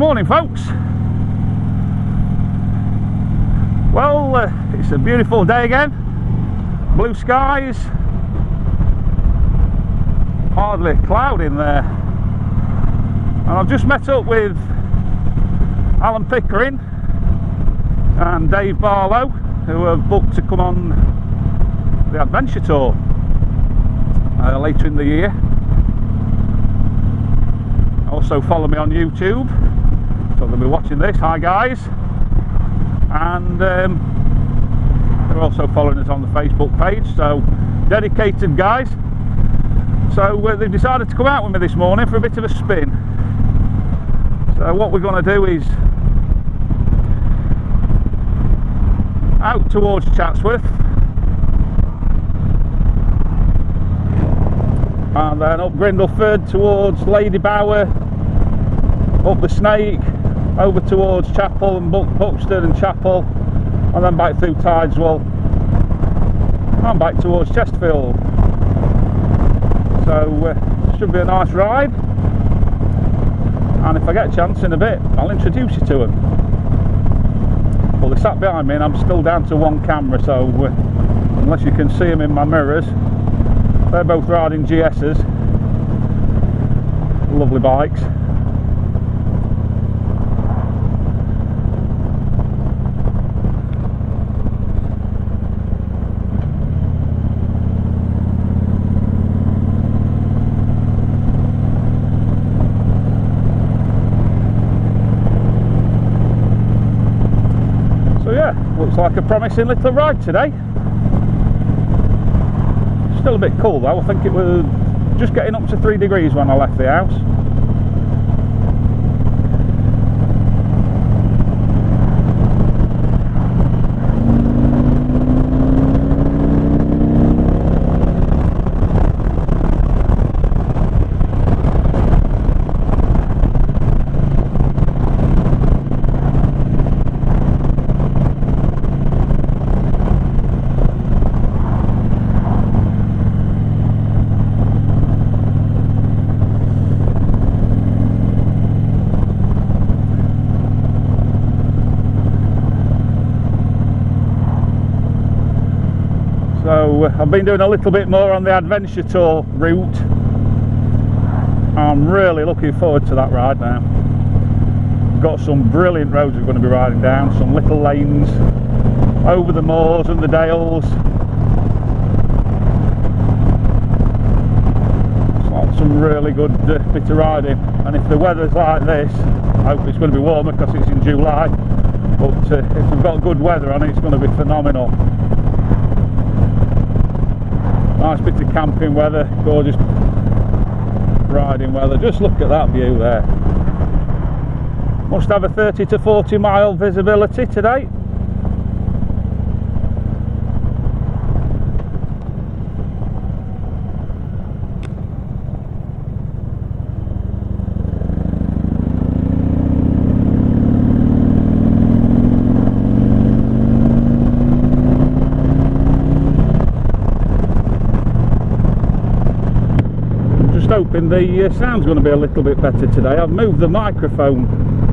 Morning folks. Well, it's a beautiful day again, blue skies, hardly a cloud in there, and I've just met up with Alan Pickering and Dave Barlow, who have booked to come on the adventure tour later in the year. Also follow me on YouTube, so they'll be watching this. Hi guys. And they're also following us on the Facebook page, so dedicated guys. So they've decided to come out with me this morning for a bit of a spin. So what we're going to do is out towards Chatsworth, and then up Grindleford towards Lady Bower, up the Snake, over towards Chapel and Buxton and Chapel, and then back through Tideswell and back towards Chesterfield. So should be a nice ride, and if I get a chance in a bit I'll introduce you to them. Well, they sat behind me and I'm still down to one camera, so unless you can see them in my mirrors, they're both riding GS'ers, lovely bikes. Looks like a promising little ride today. Still a bit cool though. I think it was just getting up to 3 degrees when I left the house. So I've been doing a little bit more on the adventure tour route. I'm really looking forward to that ride now. Got some brilliant roads we're going to be riding down, some little lanes over the moors and the dales. It's like some really good bit of riding, and if the weather's like this, I hope it's going to be warmer because it's in July, but if we've got good weather on it, it's going to be phenomenal. Nice bit of camping weather, gorgeous riding weather. Just look at that view there. Must have a 30 to 40 mile visibility today. Hoping the sound's going to be a little bit better today. I've moved the microphone,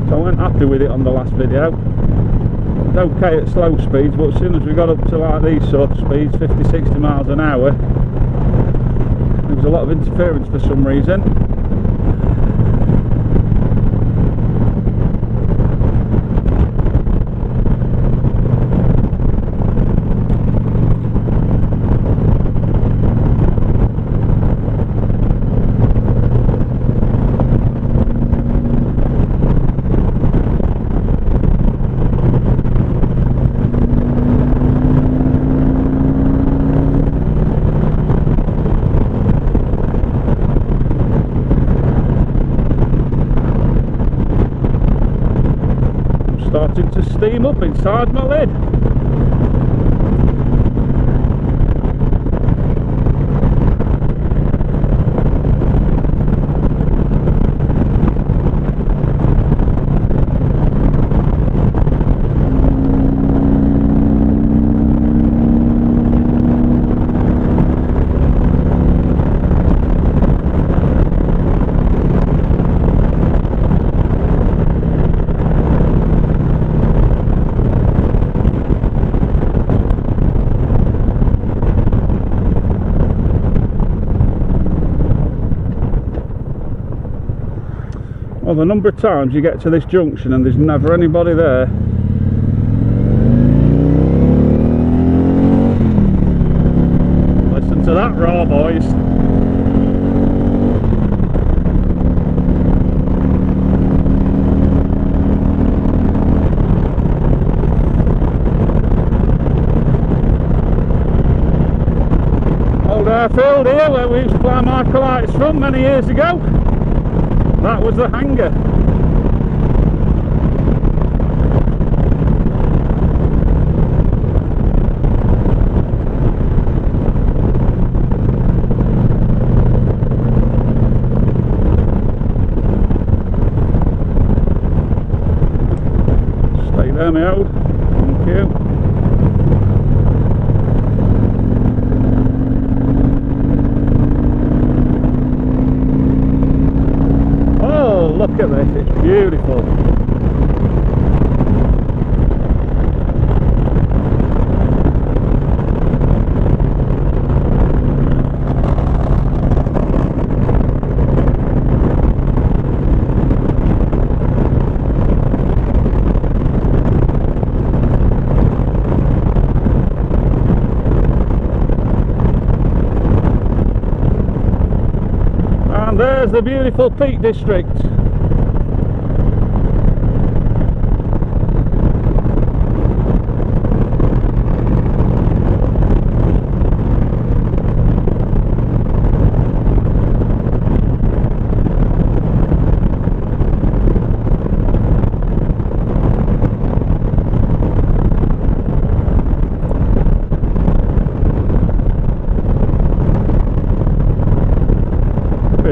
so I wasn't happy with it on the last video. It's okay at slow speeds, but as soon as we got up to like these sort of speeds, 50-60 miles an hour, there was a lot of interference for some reason. Starting to steam up inside my lid. Well, the number of times you get to this junction and there's never anybody there. Listen to that roar, boys. Old airfield here where we used to fly microlights from many years ago. That was the hangar. Stay there, my old. Thank you. Look at this, it's beautiful. And there's the beautiful Peak District.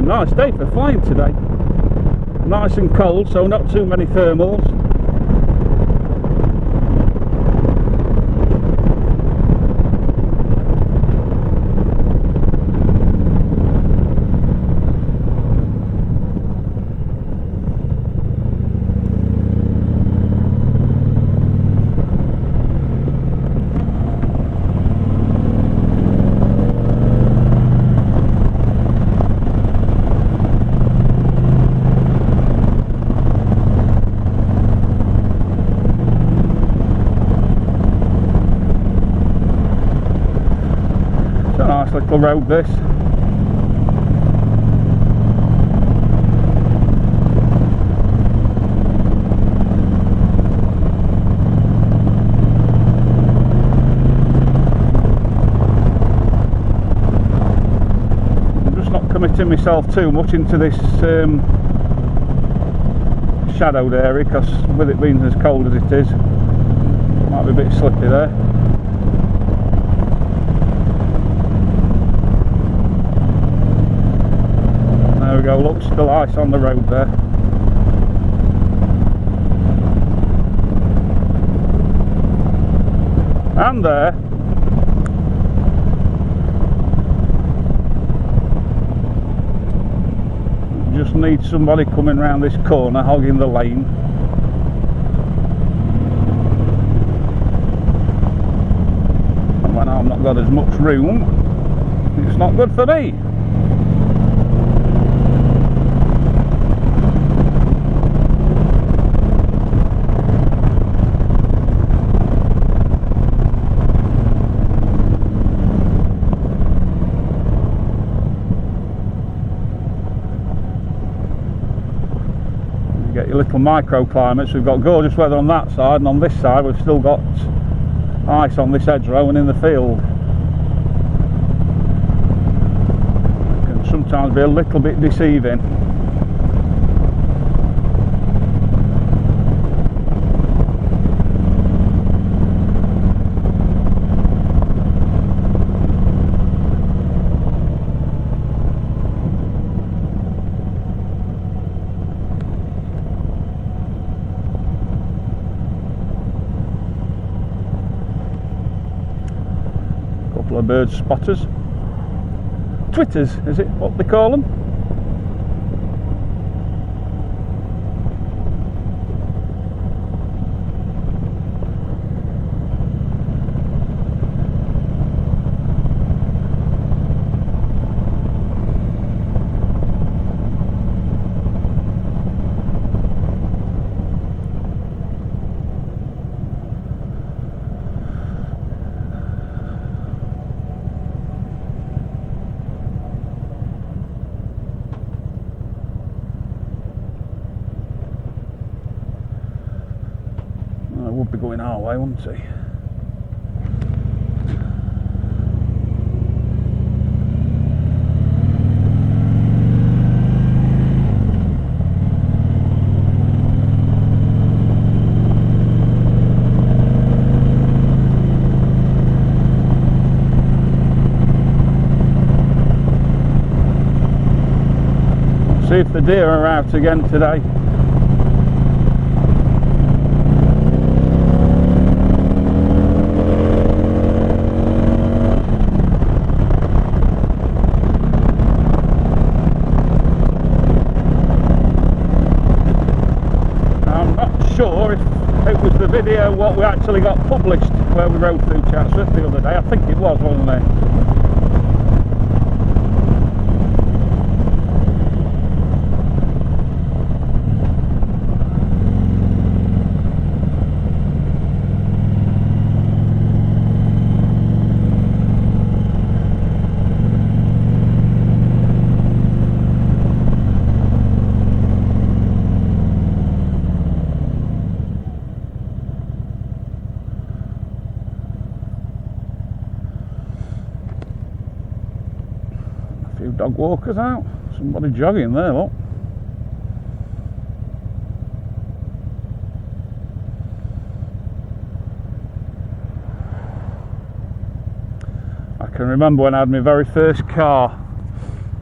Nice day for flying today. Nice and cold, so not too many thermals. Little road this. I'm just not committing myself too much into this shadowed area because with it being as cold as it is, it might be a bit slippy there. There we go, look, still ice on the road there. And there. Just need somebody coming round this corner, hogging the lane. And when I've not got as much room, it's not good for me. Get your little microclimates. We've got gorgeous weather on that side, and on this side we've still got ice on this hedgerow and in the field. It can sometimes be a little bit deceiving. Couple of bird spotters. Twitters, is it what they call them? going our way, wouldn't he? See if the deer are out again today. I'm not sure if it was the video what we actually got published where we rode through Chesterfield the other day. I think it was, wasn't it? Dog walkers out. Somebody jogging there, look. I can remember when I had my very first car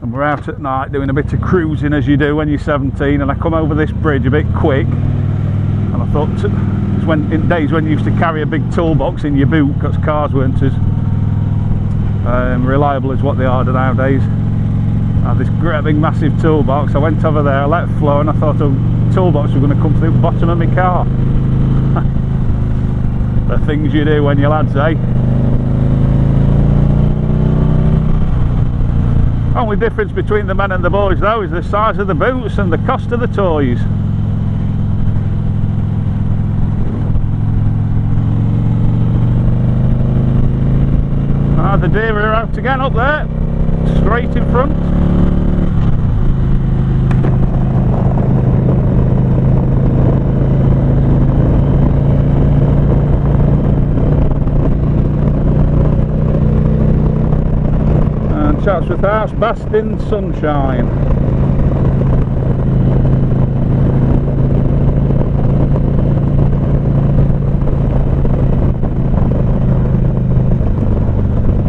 and we're out at night doing a bit of cruising as you do when you're 17, and I come over this bridge a bit quick and I thought it's when in days when you used to carry a big toolbox in your boot because cars weren't as reliable as what they are nowadays. I had this great big massive toolbox. I went over there, I let it flow, and I thought a toolbox was going to come through the bottom of my car. The things you do when you're lads, eh? Only difference between the men and the boys though is the size of the boots and the cost of the toys. The deer are out again up there, straight in front. And Chatsworth House basked in sunshine.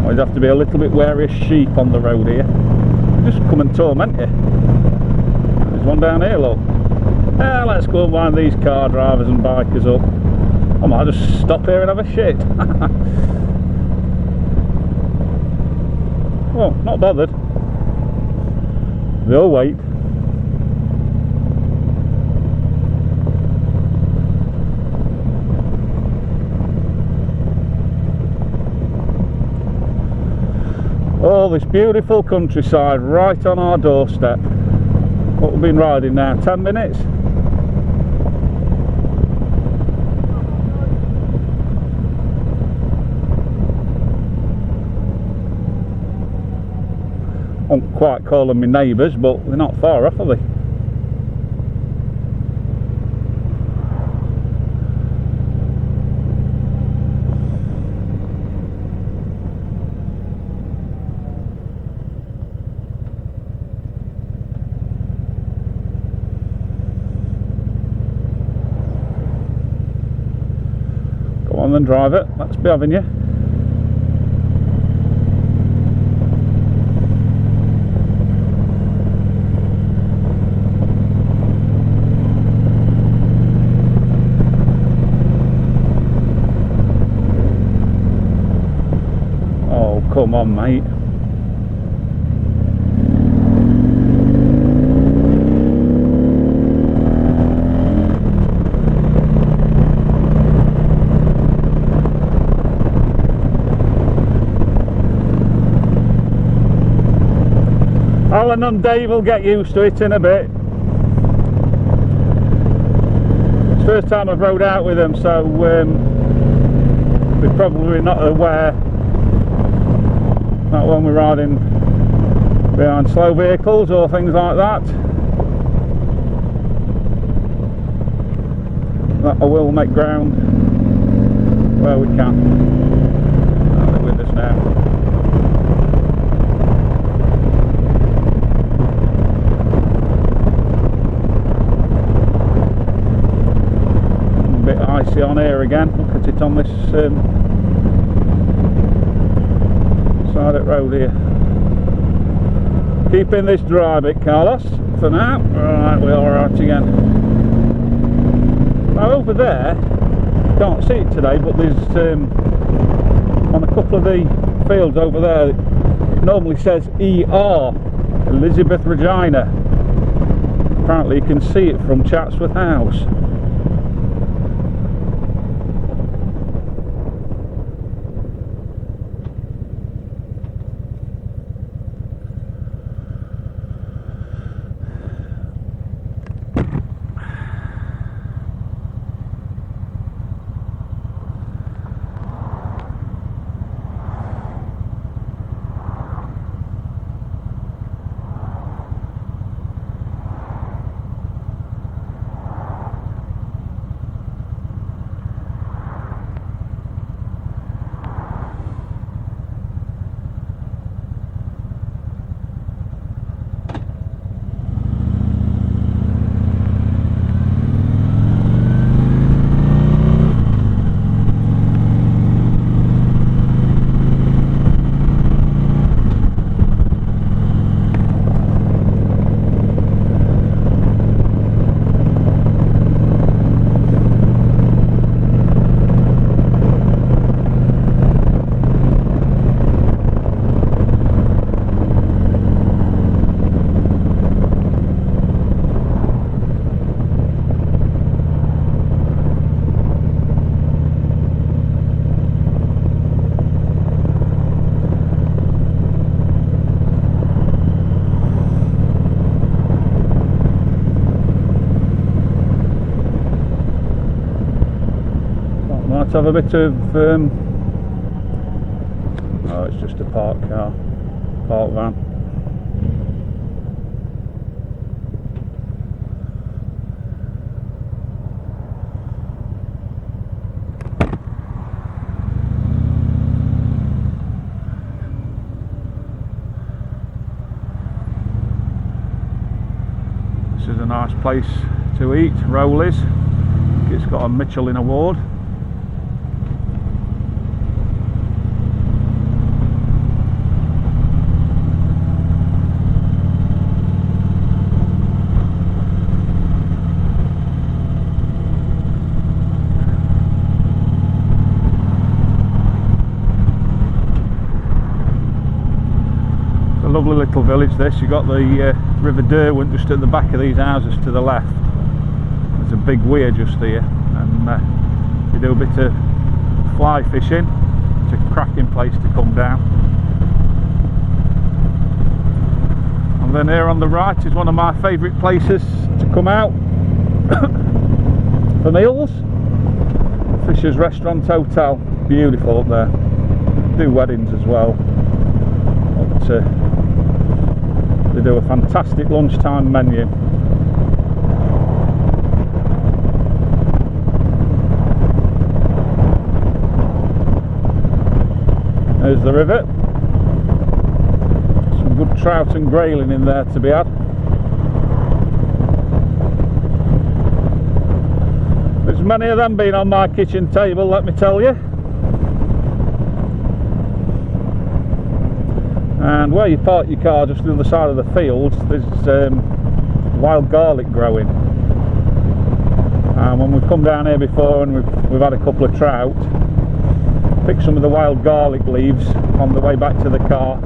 Always have to be a little bit wary of sheep on the road here. They just come and torment you. There's one down here, look. Yeah, let's go and wind these car drivers and bikers up. I might just stop here and have a shit. Well, not bothered. They'll wait. Oh, this beautiful countryside right on our doorstep. What we've been riding now, 10 minutes? I won't quite call them my neighbours, but they're not far off, are they? Go on then, drive it. Let's be having you. Come on, mate. Alan and Dave will get used to it in a bit. It's the first time I've rode out with them, so they're probably not aware that when we're riding behind slow vehicles or things like that I will make ground. where we can. They're with us now. A bit icy on here again. Look at it on this side of the road here. Keeping this dry bit, Carlos, for now. Right, we're alright again. Now over there, can't see it today, but there's on a couple of the fields over there, it normally says ER, Elizabeth Regina. Apparently you can see it from Chatsworth House. Might have a bit of oh, it's just a parked car, parked van. This is a nice place to eat, Rowley's. It's got a Michelin award. Lovely little village this. You've got the River Derwent just at the back of these houses to the left. There's a big weir just here, and you do a bit of fly fishing. It's a cracking place to come down. And then here on the right is one of my favourite places to come out for meals. Fisher's Restaurant Hotel, beautiful up there. Do weddings as well. But, they do a fantastic lunchtime menu. There's the river. Some good trout and grayling in there to be had. There's many of them been on my kitchen table, let me tell you. And where you park your car, just on the other side of the field, there's wild garlic growing. And when we've come down here before and we've had a couple of trout, pick some of the wild garlic leaves on the way back to the car,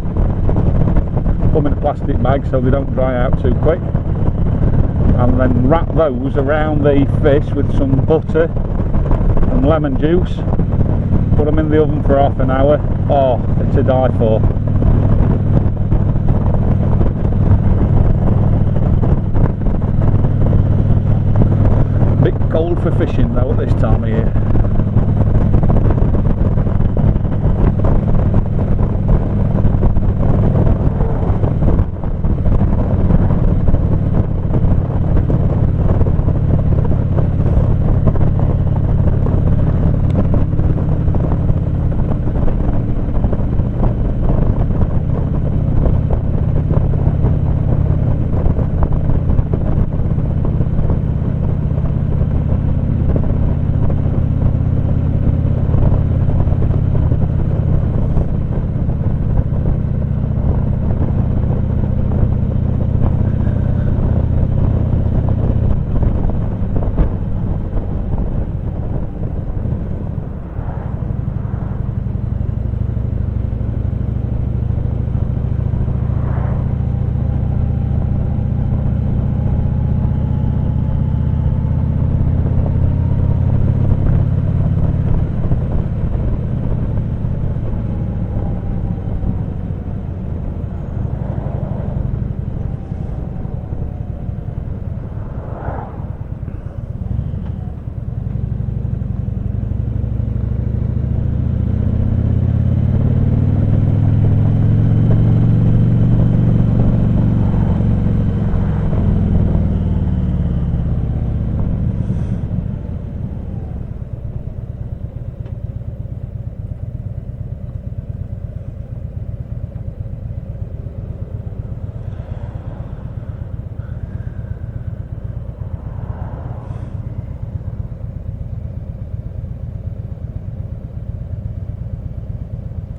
put them in a plastic bag so they don't dry out too quick, and then wrap those around the fish with some butter and lemon juice, put them in the oven for half an hour. Oh, they're to die for. Bit cold for fishing though at this time of year.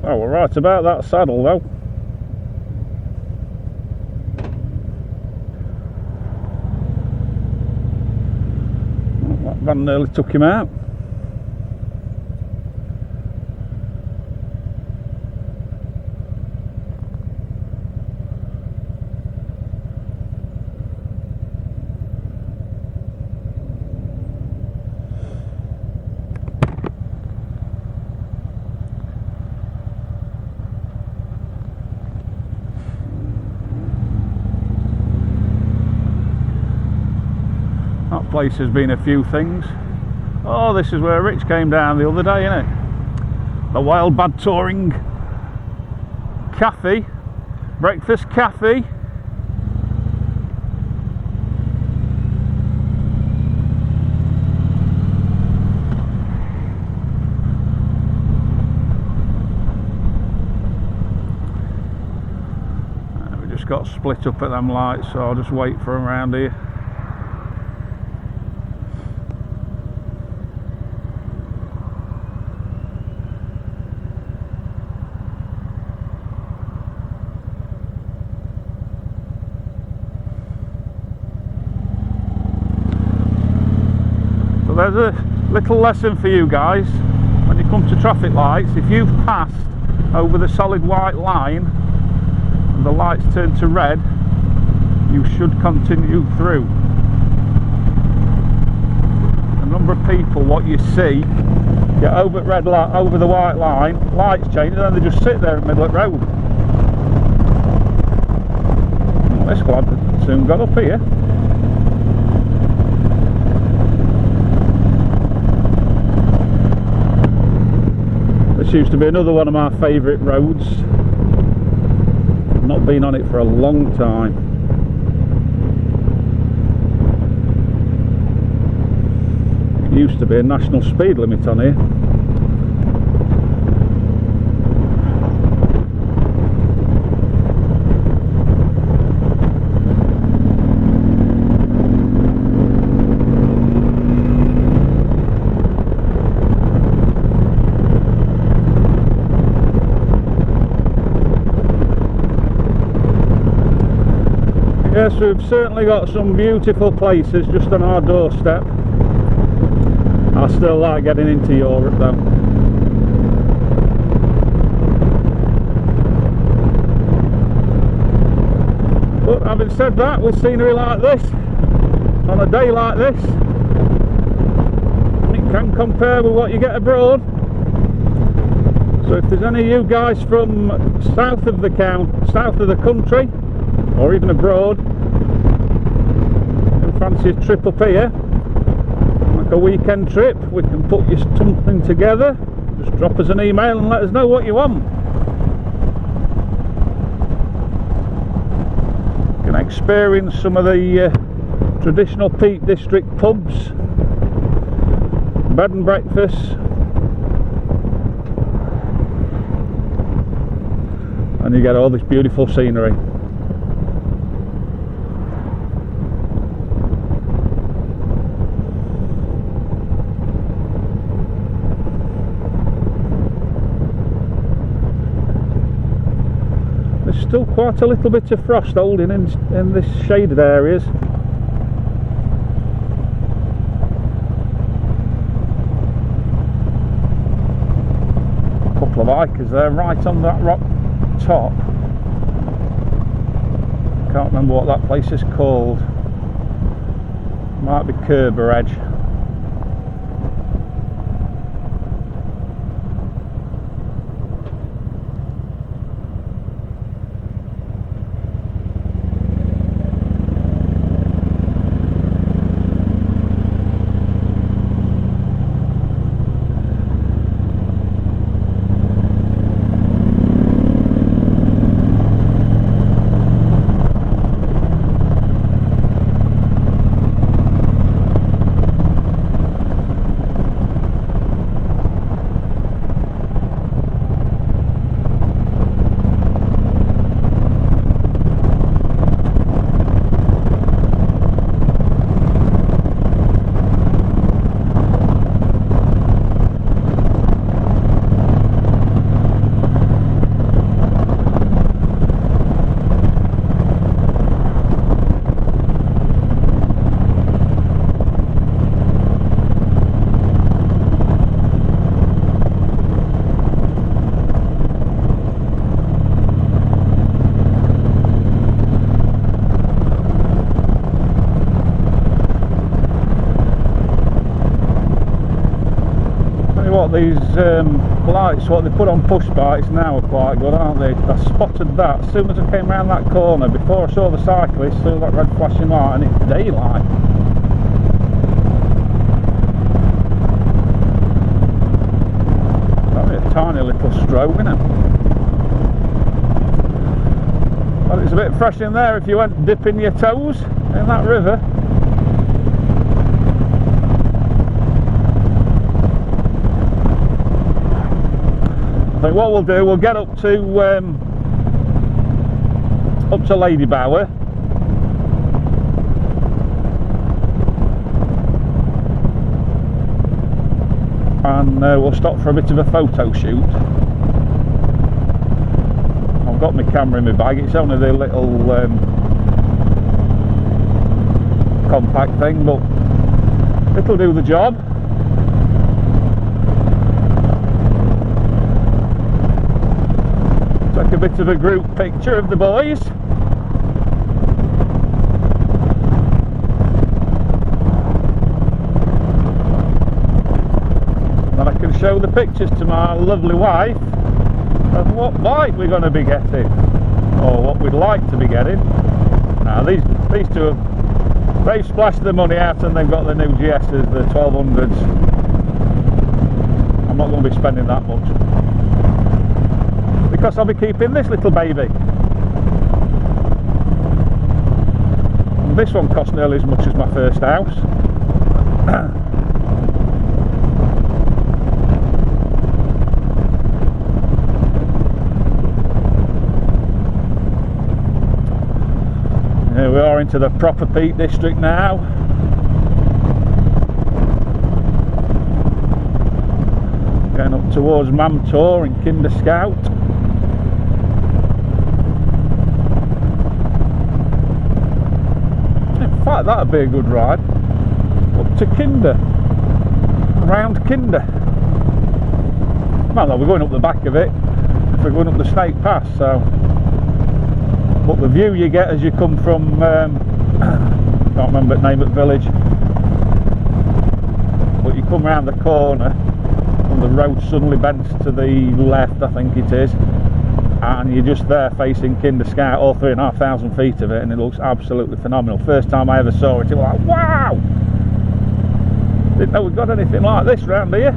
Oh, we're right about that saddle though. Oh, that van nearly took him out. That place has been a few things. Oh, this is where Rich came down the other day, isn't it? The Wild Bad Touring Cafe, breakfast cafe. We just got split up at them lights, so I'll just wait for them around here. There's a little lesson for you guys when you come to traffic lights. If you've passed over the solid white line and the lights turn to red, you should continue through. A number of people, what you see, get over at red light, over the white line, lights change, and then they just sit there in the middle of the road. Well, this squad soon got up here. This used to be another one of my favourite roads. I've not been on it for a long time. It used to be a national speed limit on here. Yes, we've certainly got some beautiful places just on our doorstep. I still like getting into Europe though. But having said that, with scenery like this, on a day like this, it can compare with what you get abroad. So if there's any of you guys from south of the country, or even abroad, and fancy a trip up here, like a weekend trip, we can put you something together. Just drop us an email and let us know what you want. You can experience some of the traditional Peak District pubs, bed and breakfasts, and you get all this beautiful scenery. Still quite a little bit of frost holding in this shaded areas. A couple of hikers there right on that rock top. Can't remember what that place is called. Might be Kerber Edge. these lights, what they put on push bikes now, are quite good, aren't they? I spotted that as soon as I came around that corner. Before I saw the cyclist, saw that red flashing light, and it's daylight. It's only a tiny little stroke, isn't it? But it's a bit fresh in there if you went dipping your toes in that river. I think what we'll do, we'll get up to Lady Bower, and we'll stop for a bit of a photo shoot. I've got my camera in my bag. It's only the little compact thing, but it'll do the job. Take a bit of a group picture of the boys. Then I can show the pictures to my lovely wife of what bike we're going to be getting, or what we'd like to be getting. Now these two, they've splashed the money out and they've got the new GS'ers, the 1200s. I'm not going to be spending that much, because I'll be keeping this little baby. And this one cost nearly as much as my first house. Here we are into the proper Peak District now. Going up towards Mamtor and Kinder Scout. In fact, that'd be a good ride. Up to Kinder. Round Kinder. Well, no, we're going up the back of it. We're going up the Snake Pass, so. But the view you get as you come from, can't remember the name of the village, but you come round the corner and the road suddenly bends to the left, I think it is, and you're just there facing Kinder Scout, all 3,500 feet of it, and it looks absolutely phenomenal. First time I ever saw it, it was like, wow! Didn't know we'd got anything like this round here.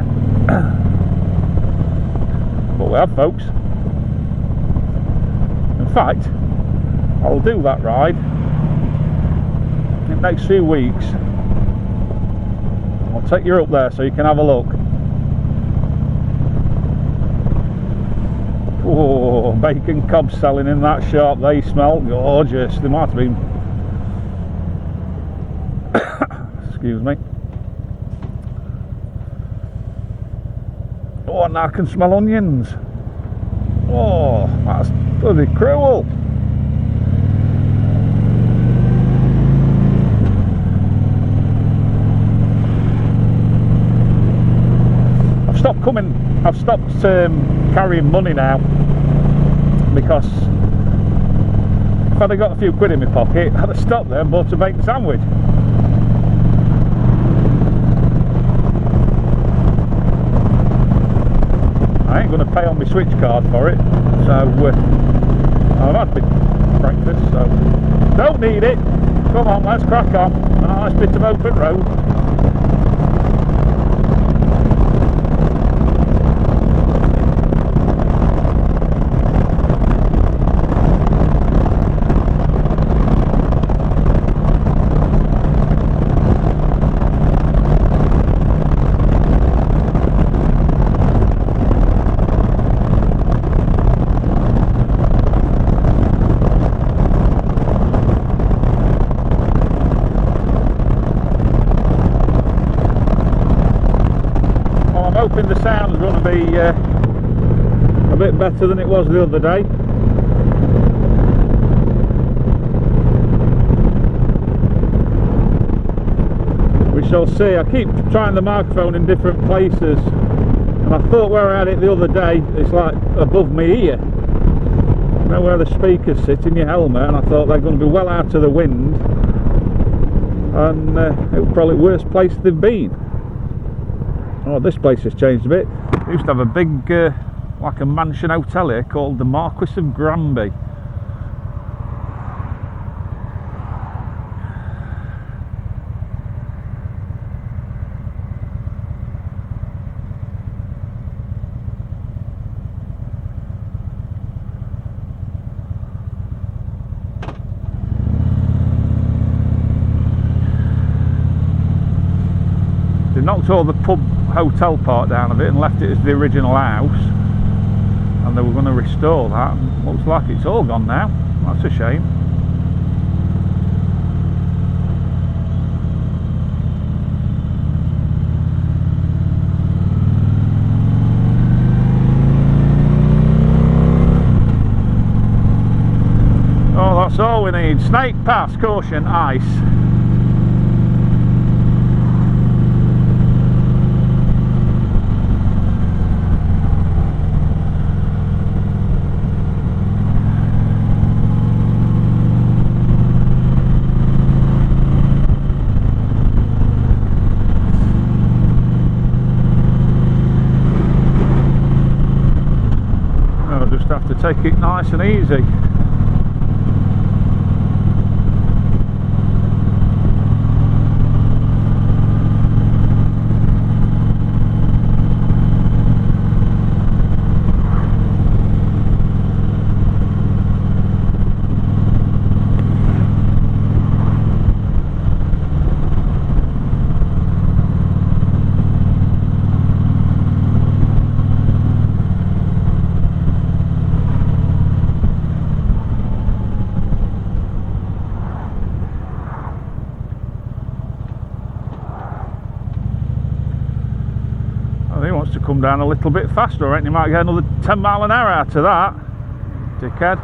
But we have, folks. In fact, I'll do that ride in the next few weeks. I'll take you up there so you can have a look. Oh, bacon cobs selling in that shop. They smell gorgeous. They might have been excuse me. Oh, and I can smell onions. Oh, that's bloody cruel. I've stopped carrying money now, because if I'd have got a few quid in my pocket, I'd have stopped there and bought a bacon sandwich. I ain't going to pay on my switch card for it, so I've had my breakfast, so don't need it. Come on, let's crack on. A nice bit of open road. Hoping the sound's going to be a bit better than it was the other day. We shall see. I keep trying the microphone in different places, and I thought where I had it the other day, it's like above my ear. You know where the speakers sit in your helmet, and I thought they're going to be well out of the wind, and it was probably the worst place they've been. Oh, this place has changed a bit. They used to have a big, like a mansion hotel here called the Marquis of Granby. They knocked all the pub hotel part down of it and left it as the original house, and they were going to restore that, and looks like it's all gone now. That's a shame. Oh, that's all we need. Snake Pass, caution, ice. Have to take it nice and easy. To come down a little bit faster. I reckon you might get another 10 mile an hour out of that, dickhead.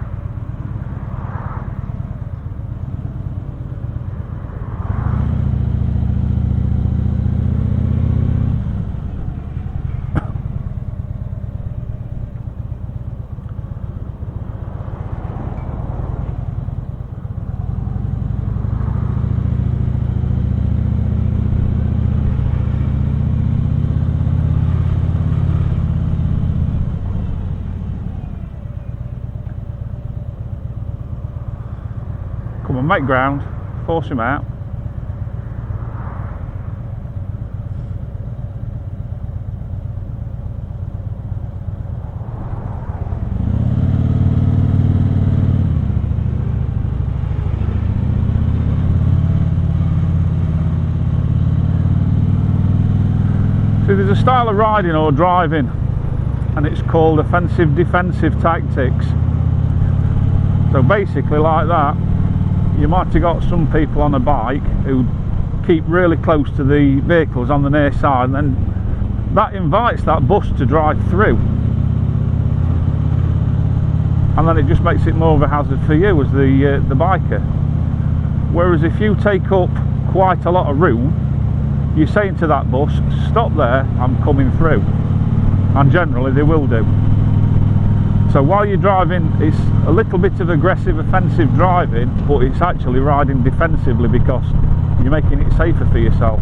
Come on, make ground, force him out. See, there's a style of riding or driving, and it's called offensive defensive tactics. So basically like that, you might have got some people on a bike who keep really close to the vehicles on the near side, and then that invites that bus to drive through, and then it just makes it more of a hazard for you as the biker. Whereas if you take up quite a lot of room, you're saying to that bus, stop there, I'm coming through, and generally they will do. So while you're driving, it's a little bit of aggressive, offensive driving, but it's actually riding defensively because you're making it safer for yourself.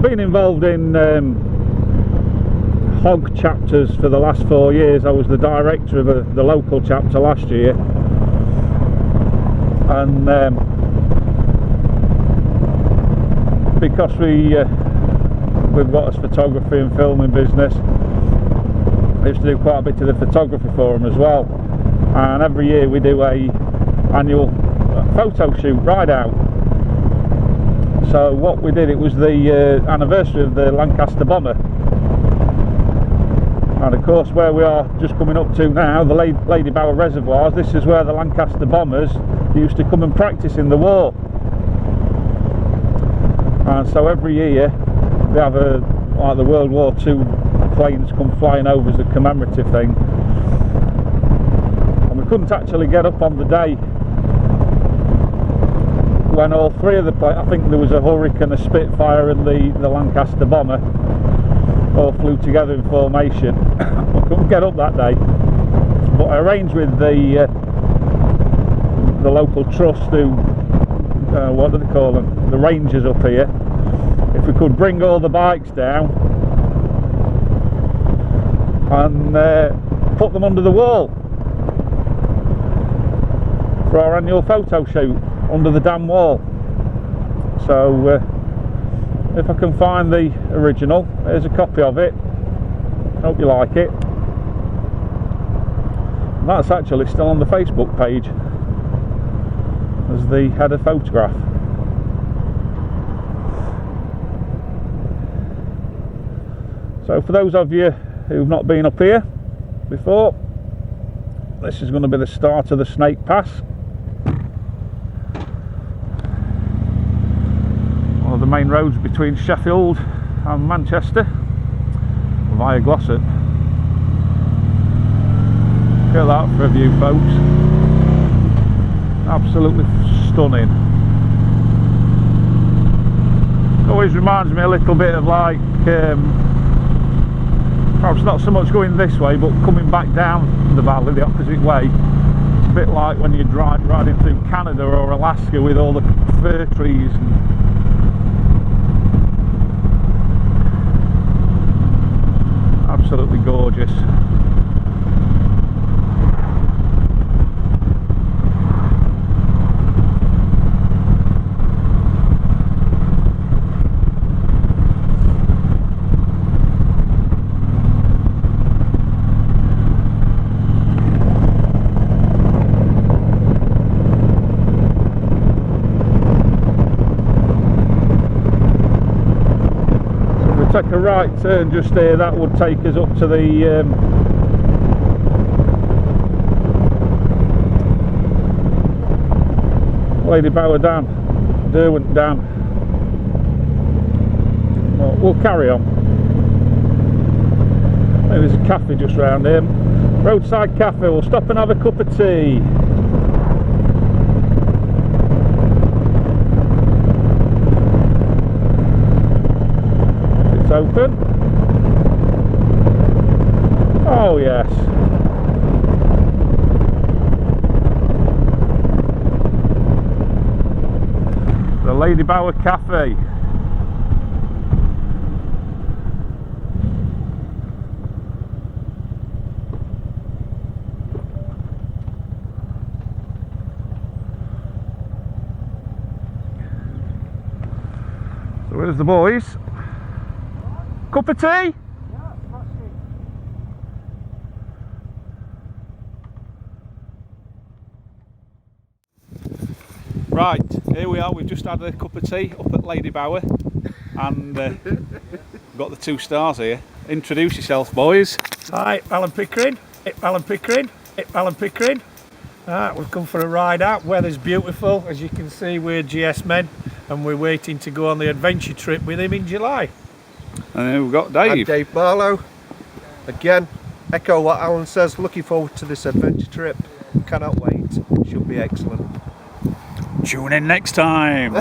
Been involved in hog chapters for the last 4 years. I was the director of the local chapter last year, and because we've got a photography and filming business, I used to do quite a bit of the photography for them as well, and every year we do a annual photo shoot, ride out. So what we did, it was the anniversary of the Lancaster bomber, and of course where we are just coming up to now, the Lady Bower reservoirs, this is where the Lancaster bombers used to come and practice in the war. And so every year they have like the World War II planes come flying over as a commemorative thing, and we couldn't actually get up on the day when all three of the planes, I think there was a Hurricane, a Spitfire and the Lancaster bomber, all flew together in formation. We couldn't get up that day, but I arranged with the local trust who, what do they call them, the rangers up here, if we could bring all the bikes down and put them under the wall for our annual photo shoot under the dam wall. So if I can find the original, there's a copy of it, hope you like it. And that's actually still on the Facebook page as the header photograph. So for those of you who've not been up here before, this is going to be the start of the Snake Pass, one of the main roads between Sheffield and Manchester via Glossop. Look at that for a view, folks, absolutely stunning. It always reminds me a little bit of like perhaps not so much going this way, but coming back down the valley the opposite way. It's a bit like when you're riding through Canada or Alaska with all the fir trees and absolutely gorgeous. Take a right turn just here, that would take us up to the Lady Bower Dam, Derwent Dam. Well, we'll carry on. There's a cafe just round here, roadside cafe. We'll stop and have a cup of tea. Open. Oh yes. The Lady Bower Cafe. So where's the boys? Cup of tea? Yeah, smashing. Right, here we are, we've just had a cup of tea up at Lady Bower and got the 2 stars here. Introduce yourself, boys. Hi, Alan Pickering. Alan Pickering. Alan Pickering. We've come for a ride out. Weather's beautiful. As you can see, we're GS men and we're waiting to go on the adventure trip with him in July. And then we've got Dave. I'm Dave Barlow. Again, echo what Alan says, looking forward to this adventure trip. Cannot wait. Should be excellent. Tune in next time.